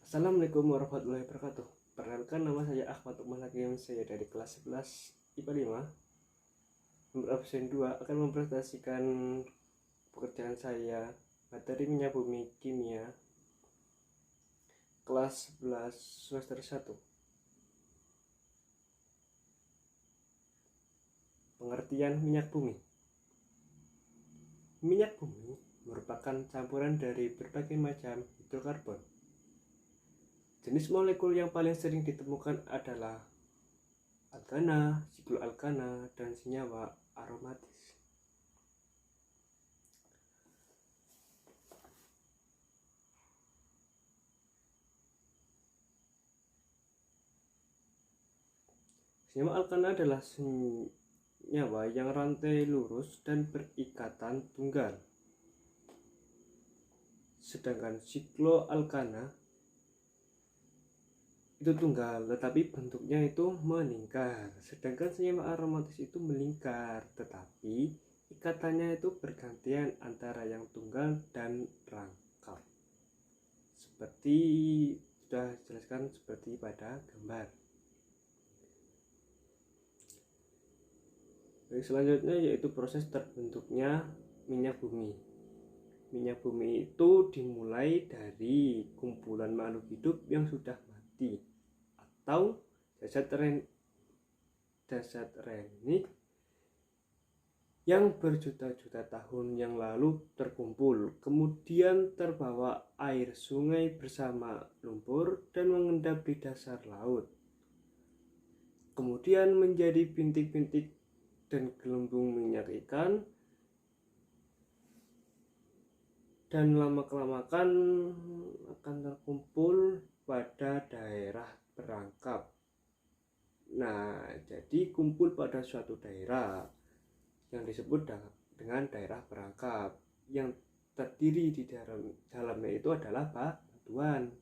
Assalamualaikum warahmatullahi wabarakatuh. Perkenalkan, nama saya Ahmad Umar Hakim. Saya dari kelas 11 IPA 5. Untuk absen 2 akan mempresentasikan pekerjaan saya materi minyak bumi kimia kelas 11 semester 1. Pengertian minyak bumi. Minyak bumi merupakan campuran dari berbagai macam hidrokarbon. Jenis molekul yang paling sering ditemukan adalah alkana, sikloalkana, dan senyawa aromatis. Senyawa alkana adalah senyawa yang rantai lurus dan berikatan tunggal. Sedangkan sikloalkana itu tunggal, tetapi bentuknya itu melingkar. Sedangkan senyawa aromatis itu melingkar, tetapi ikatannya itu bergantian antara yang tunggal dan rangkap. Seperti sudah dijelaskan seperti pada gambar. Selanjutnya yaitu proses terbentuknya minyak bumi. Minyak bumi itu dimulai dari kumpulan makhluk hidup yang sudah mati atau jasad renik yang berjuta-juta tahun yang lalu terkumpul, kemudian terbawa air sungai bersama lumpur dan mengendap di dasar laut, kemudian menjadi bintik-bintik dan gelembung minyak ikan, dan lama-kelamaan akan terkumpul pada daerah perangkap. Nah, jadi kumpul pada suatu daerah yang disebut dengan daerah perangkap, yang terdiri di dalamnya itu adalah batuan.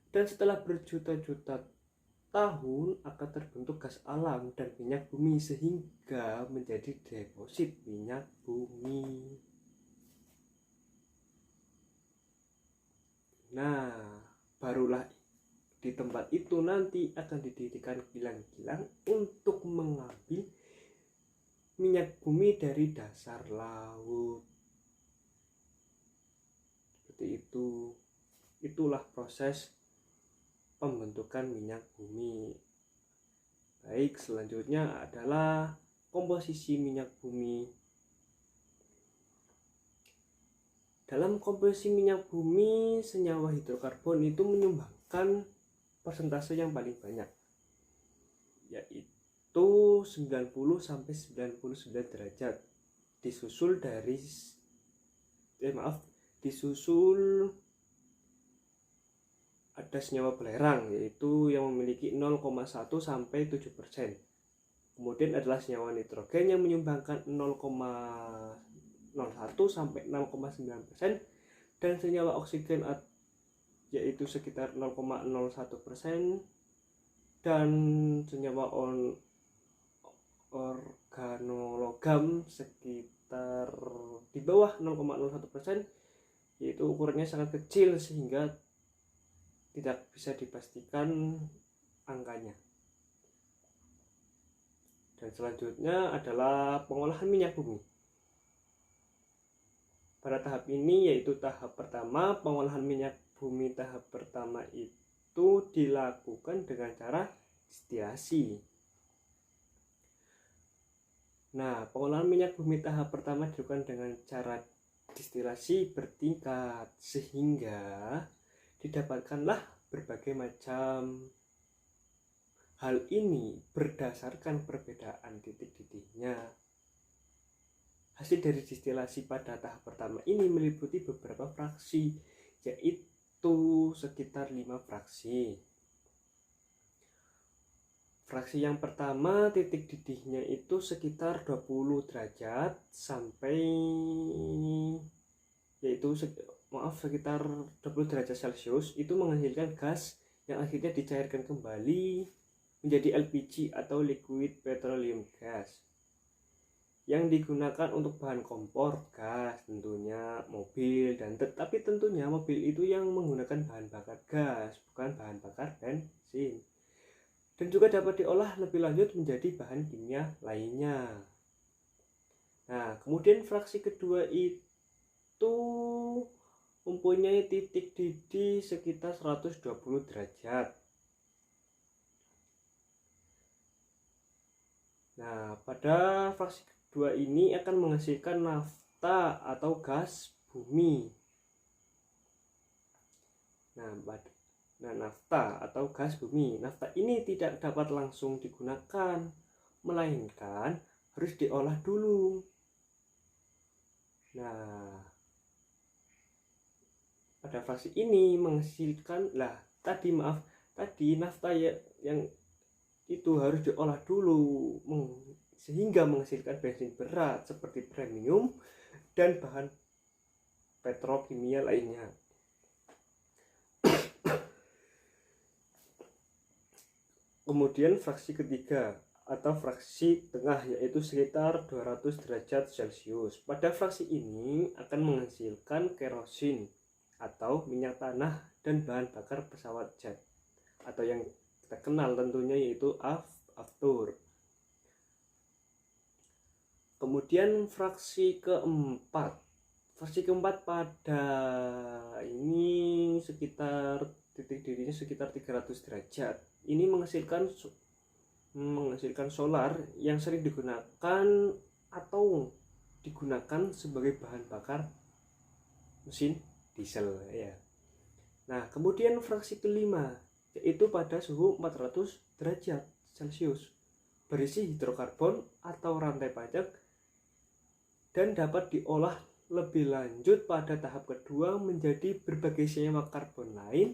Dan setelah berjuta-juta tahun akan terbentuk gas alam dan minyak bumi sehingga menjadi deposit minyak bumi. Nah, barulah di tempat itu nanti akan didirikan kilang-kilang untuk mengambil minyak bumi dari dasar laut. Seperti itu. Itulah proses pembentukan minyak bumi. Baik, selanjutnya adalah komposisi minyak bumi. Dalam komposisi minyak bumi, senyawa hidrokarbon itu menyumbangkan persentase yang paling banyak, yaitu 90-99 derajat. Disusul ada senyawa belerang, yaitu yang memiliki 0,1-7%. Kemudian adalah senyawa nitrogen yang menyumbangkan 0,01-0,9%, dan senyawa oksigen yaitu sekitar 0,01%, dan senyawa organologam sekitar di bawah 0,01%, yaitu ukurannya sangat kecil sehingga tidak bisa dipastikan angkanya. Dan selanjutnya adalah pengolahan minyak bumi. Pada tahap ini, yaitu tahap pertama, pengolahan minyak bumi tahap pertama itu dilakukan dengan cara distilasi. Nah, pengolahan minyak bumi tahap pertama dilakukan dengan cara distilasi bertingkat sehingga didapatkanlah berbagai macam. Hal ini berdasarkan perbedaan titik-titiknya. Hasil dari distilasi pada tahap pertama ini meliputi beberapa fraksi, yaitu sekitar 5 fraksi. Fraksi yang pertama, titik didihnya itu sekitar 20 derajat sampai sekitar 20 derajat Celcius, itu menghasilkan gas yang akhirnya dicairkan kembali menjadi LPG atau liquid petroleum gas. yang digunakan untuk bahan kompor gas, tentunya mobil, dan tetapi tentunya mobil itu yang menggunakan bahan bakar gas, bukan bahan bakar bensin. Dan juga dapat diolah lebih lanjut menjadi bahan kimia lainnya. Nah, kemudian fraksi kedua itu mempunyai titik didih sekitar 120 derajat. Nah, pada fraksi kedua ini akan menghasilkan nafta atau gas bumi. Nah, nafta atau gas bumi. Nafta ini tidak dapat langsung digunakan, melainkan harus diolah dulu. Nah, pada fraksi ini menghasilkan tadi nafta yang itu harus diolah dulu sehingga menghasilkan bensin berat seperti premium dan bahan petrokimia lainnya. Kemudian fraksi ketiga atau fraksi tengah, yaitu sekitar 200 derajat Celcius. Pada fraksi ini akan menghasilkan kerosin atau minyak tanah dan bahan bakar pesawat jet, atau yang kita kenal tentunya yaitu aftur. Kemudian fraksi keempat pada ini sekitar titik didihnya sekitar 300 derajat. Ini menghasilkan solar yang sering digunakan atau digunakan sebagai bahan bakar mesin diesel ya. Nah, kemudian fraksi kelima yaitu pada suhu 400 derajat Celcius, berisi hidrokarbon atau rantai pajak dan dapat diolah lebih lanjut pada tahap kedua menjadi berbagai senyawa karbon lain,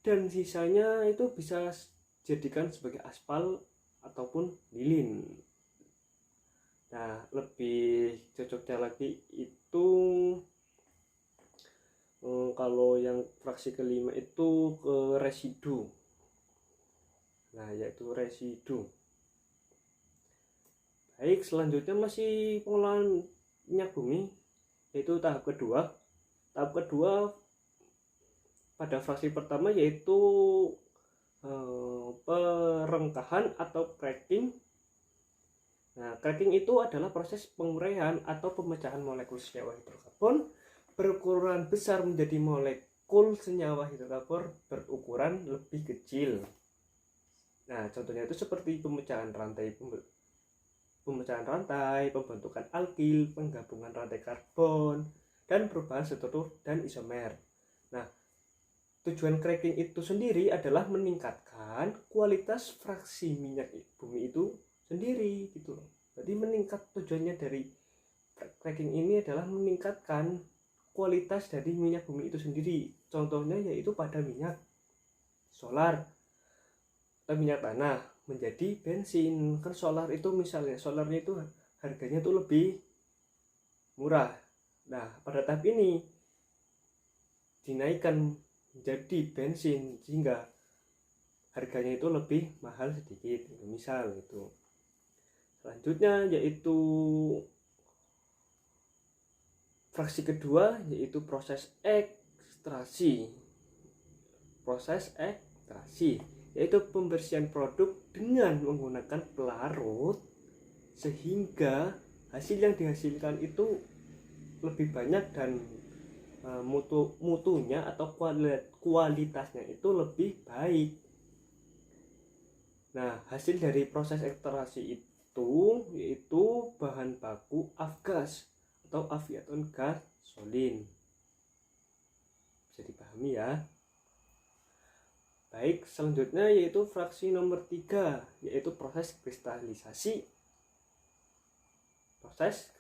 dan sisanya itu bisa jadikan sebagai aspal ataupun lilin. Nah, lebih cocoknya lagi itu kalau yang fraksi kelima itu ke residu. Nah, yaitu residu. Baik, selanjutnya masih pengolahan minyak bumi, yaitu tahap kedua. Tahap kedua pada fraksi pertama yaitu perengkahan atau cracking. Nah, cracking itu adalah proses penguraian atau pemecahan molekul senyawa hidrokarbon berukuran besar menjadi molekul senyawa hidrokarbon berukuran lebih kecil. Nah, contohnya itu seperti pemecahan rantai, pembentukan alkil, penggabungan rantai karbon, dan perubahan struktur dan isomer. Nah, tujuan cracking itu sendiri adalah meningkatkan kualitas fraksi minyak bumi itu sendiri gitu loh. Jadi tujuannya dari cracking ini adalah meningkatkan kualitas dari minyak bumi itu sendiri. Contohnya yaitu pada minyak solar atau minyak tanah menjadi bensin. Kan solar itu misalnya solarnya itu harganya tuh lebih murah. Nah, pada tahap ini dinaikkan menjadi bensin sehingga harganya itu lebih mahal sedikit, misal itu. Selanjutnya yaitu fraksi kedua yaitu proses ekstraksi. Proses ekstraksi yaitu pembersihan produk dengan menggunakan pelarut sehingga hasil yang dihasilkan itu lebih banyak dan mutunya atau kualitasnya itu lebih baik. Nah, hasil dari proses ekstraksi itu yaitu bahan baku avgas atau aviaton gasolin. Bisa dipahami ya. Baik, selanjutnya yaitu fraksi nomor 3 yaitu proses kristalisasi. Proses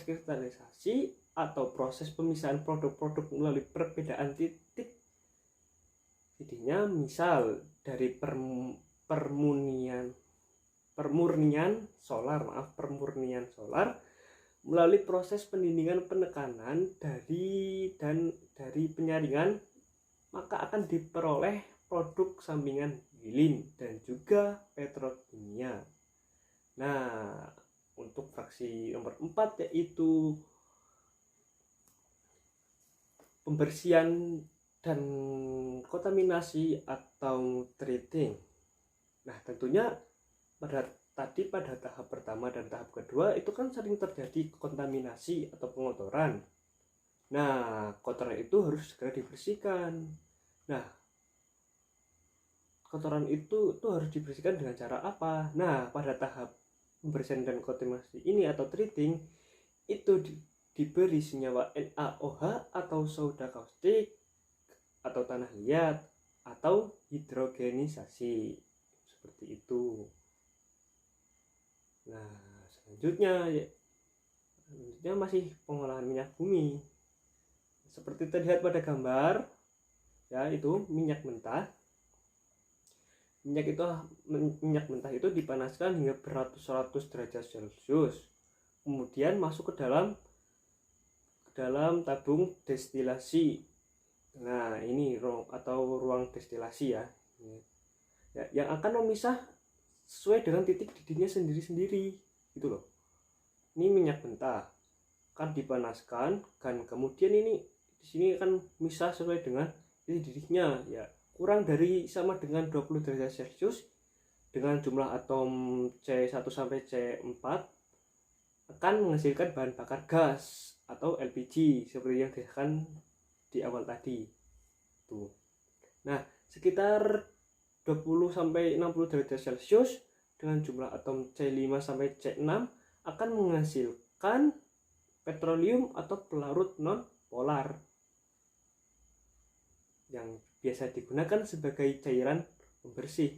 kristalisasi atau proses pemisahan produk-produk melalui perbedaan titik didihnya, misal dari permurnian solar melalui proses pendindingan penekanan dari penyaringan, maka akan diperoleh produk sampingan lilin dan juga petrokimia. Nah, untuk fraksi nomor 4 yaitu pembersihan dan kontaminasi atau treating. Nah, tentunya pada tahap pertama dan tahap kedua itu kan sering terjadi kontaminasi atau pengotoran. Nah, kotoran itu harus segera dibersihkan. Nah, kotoran itu harus dibersihkan dengan cara apa? Nah, pada tahap pembersihan dan kontaminasi ini atau treating itu diberi senyawa NaOH atau soda kaustik atau tanah liat atau hidrogenisasi seperti itu. Nah, selanjutnya masih pengolahan minyak bumi. Seperti terlihat pada gambar, yaitu minyak mentah. Minyak mentah itu dipanaskan hingga beratus-ratus derajat Celcius. Kemudian masuk ke dalam tabung destilasi. Nah, ini ruang destilasi ya, yang akan memisah sesuai dengan titik didihnya sendiri-sendiri gitu loh. Ini minyak mentah kan dipanaskan, kan kemudian ini di sini akan misah sesuai dengan titik didihnya ya, kurang dari sama dengan 20 derajat Celcius dengan jumlah atom C1 sampai C4 akan menghasilkan bahan bakar gas atau LPG seperti yang dikatakan di awal tadi tuh. Nah, sekitar 20 sampai 60 derajat Celcius dengan jumlah atom C5 sampai C6 akan menghasilkan petroleum atau pelarut non polar yang biasa digunakan sebagai cairan pembersih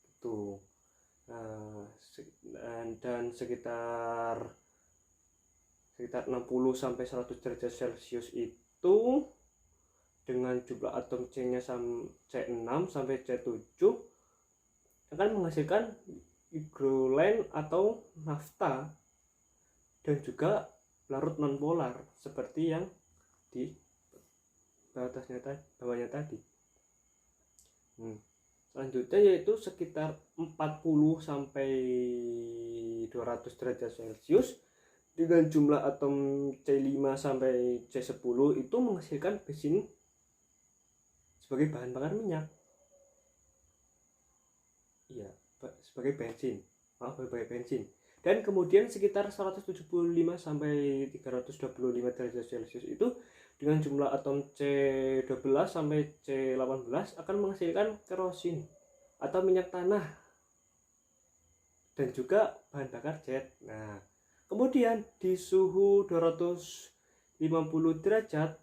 itu. Dan sekitar 60 sampai 100 derajat Celcius itu dengan jumlah atom C-nya C6 sampai C7 akan menghasilkan hidrogen atau nafta dan juga larut nonpolar seperti yang di bawahnya tadi. Selanjutnya yaitu sekitar 40 sampai 200 derajat Celcius dengan jumlah atom C5 sampai C10 itu menghasilkan bensin sebagai bahan bakar minyak. Iya, sebagai bensin. Dan kemudian sekitar 175 sampai 325 derajat Celcius itu dengan jumlah atom C12 sampai C18 akan menghasilkan kerosin atau minyak tanah dan juga bahan bakar jet. Nah, kemudian di suhu 250 derajat,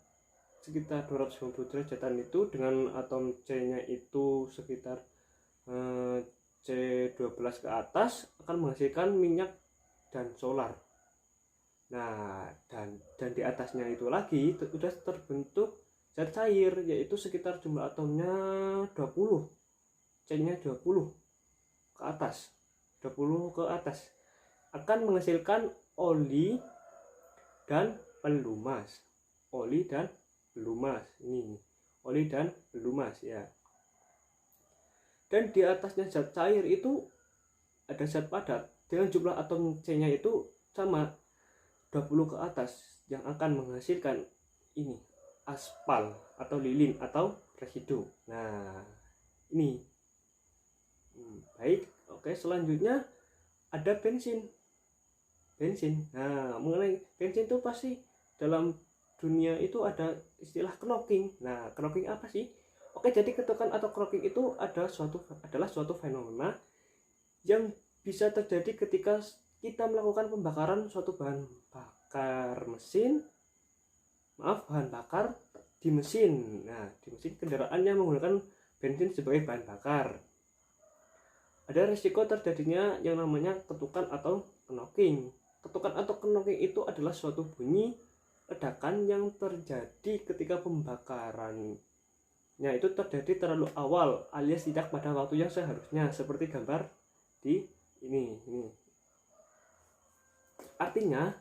sekitar 250 derajatan itu dengan atom C-nya itu sekitar C12 ke atas akan menghasilkan minyak dan solar. Nah, dan di atasnya itu lagi sudah terbentuk zat cair, yaitu sekitar jumlah atomnya 20, C-nya 20 ke atas, 20 ke atas akan menghasilkan oli dan pelumas. Ini oli dan pelumas ya. Dan di atasnya zat cair itu ada zat padat dengan jumlah atom C-nya itu sama 20 ke atas yang akan menghasilkan ini aspal atau lilin atau residu. Nah, ini baik. Oke, selanjutnya ada bensin. Nah, mengenai bensin itu pasti dalam dunia itu ada istilah knocking. Nah, knocking apa sih? Oke, jadi ketukan atau knocking itu adalah suatu fenomena yang bisa terjadi ketika kita melakukan pembakaran suatu bahan bakar di mesin. Nah, di mesin kendaraan yang menggunakan bensin sebagai bahan bakar. Ada risiko terjadinya yang namanya ketukan atau knocking. Ketukan atau knocking itu adalah suatu bunyi ledakan yang terjadi ketika pembakarannya itu terjadi terlalu awal alias tidak pada waktu yang seharusnya, seperti gambar di ini. Artinya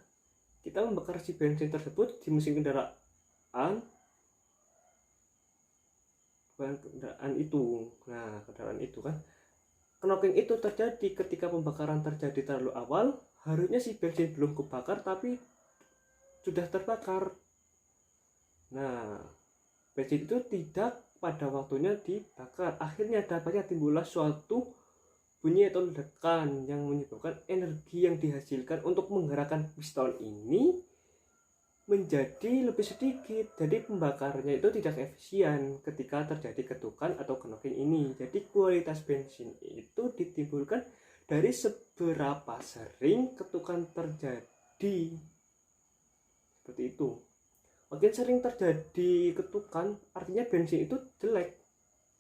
kita membakar si bensin tersebut di mesin kendaraan itu. Nah, kendaraan itu kan Knocking itu terjadi ketika pembakaran terjadi terlalu awal. Harusnya si bensin belum kebakar tapi sudah terbakar. Nah, bensin itu tidak pada waktunya dibakar. Akhirnya dapatnya timbullah suatu bunyi atau ledakan yang menyebabkan energi yang dihasilkan untuk menggerakkan piston ini menjadi lebih sedikit. Jadi pembakarnya itu tidak efisien ketika terjadi ketukan atau knocking ini. Jadi kualitas bensin itu ditimbulkan dari seberapa sering ketukan terjadi. Seperti itu. Makin sering terjadi ketukan, artinya bensin itu jelek.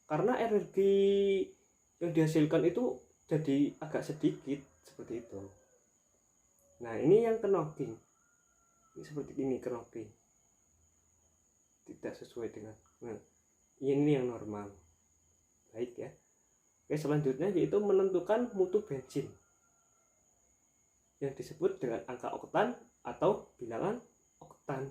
Karena energi yang dihasilkan itu jadi agak sedikit, seperti itu. Nah, ini yang knocking. Ini seperti ini knocking. Tidak sesuai dengan. Nah, ini yang normal. Baik ya. Oke, selanjutnya yaitu menentukan mutu bensin yang disebut dengan angka oktan atau bilangan oktan.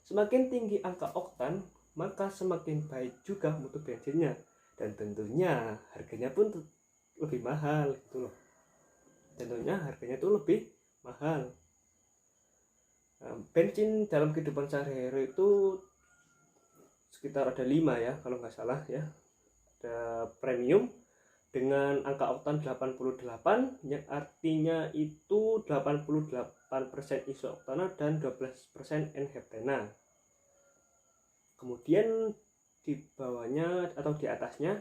Semakin tinggi angka oktan, maka semakin baik juga mutu bensinnya, dan tentunya harganya pun lebih mahal gitu loh. Tentunya harganya itu lebih mahal. Bensin dalam kehidupan sehari-hari itu sekitar ada 5 ya kalau nggak salah ya. Ada premium dengan angka oktan 88 yang artinya itu 88% isoktana dan 12% N-heptana. Kemudian di bawahnya atau di atasnya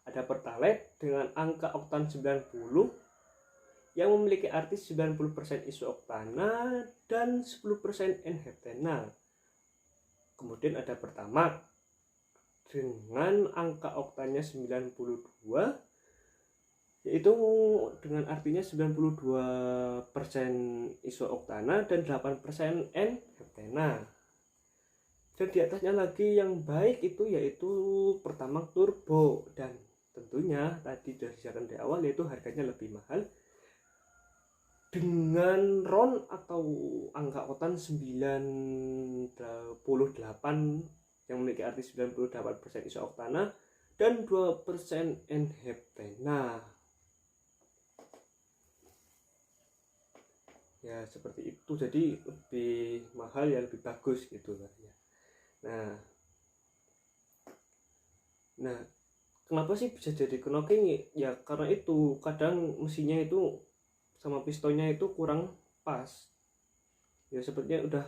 ada Pertalite dengan angka oktan 90 yang memiliki arti 90% isoktana dan 10% N-heptana. Kemudian ada Pertamax dengan angka oktannya 92 yaitu dengan artinya 92% isoktana dan 8% N-heptana. Dan di atasnya lagi yang baik itu yaitu Pertamax Turbo, dan tentunya tadi sudah disebutkan di awal yaitu harganya lebih mahal dengan RON atau angka oktan 98 yang memiliki arti 98% isoktana dan 2% N-heptana. Ya seperti itu, jadi lebih mahal ya, lebih bagus gitu katanya. Nah, kenapa sih bisa jadi knocking? Ya karena itu kadang mesinnya itu sama pistonnya itu kurang pas. Ya sepertinya udah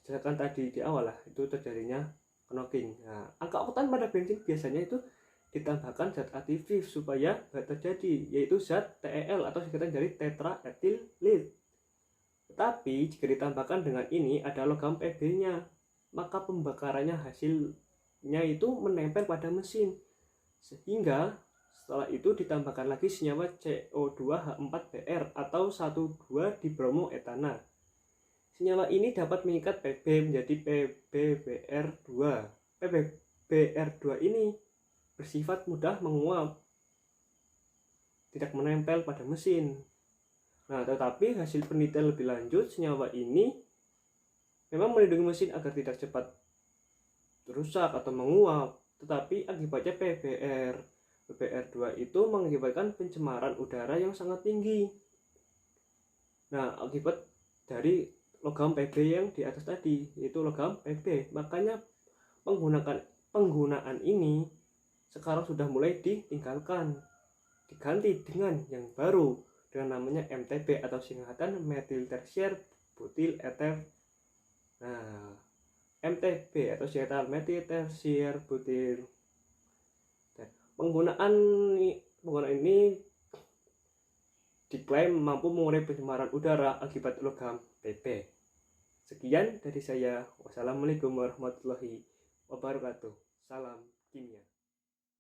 dijelaskan tadi di awal lah, itu terjadinya knocking. Nah, angka oktan pada bensin biasanya itu ditambahkan zat aditif supaya nggak terjadi, yaitu zat TEL atau singkatan dari tetraethyllead. Tetapi jika ditambahkan dengan ini ada logam Pb-nya, maka pembakarannya hasilnya itu menempel pada mesin, sehingga setelah itu ditambahkan lagi senyawa CO2H4Br atau 1,2 dibromoetana. Senyawa ini dapat mengikat Pb menjadi PbBr2. PbBr2 ini bersifat mudah menguap, tidak menempel pada mesin. Nah, tetapi hasil penelitian lebih lanjut, senyawa ini memang melindungi mesin agar tidak cepat rusak atau menguap, tetapi akibatnya PbR2 itu mengakibatkan pencemaran udara yang sangat tinggi. Nah, akibat dari logam Pb yang di atas tadi, yaitu logam Pb. Makanya penggunaan ini sekarang sudah mulai ditinggalkan, diganti dengan yang baru dengan namanya MTB atau singkatan metil tersier butil ether. Nah, MTB atau singkatan metil tersier butil. Penggunaan ini diklaim mampu mengurangi pencemaran udara akibat logam Pb. Sekian dari saya. Wassalamualaikum warahmatullahi wabarakatuh. Salam kimia.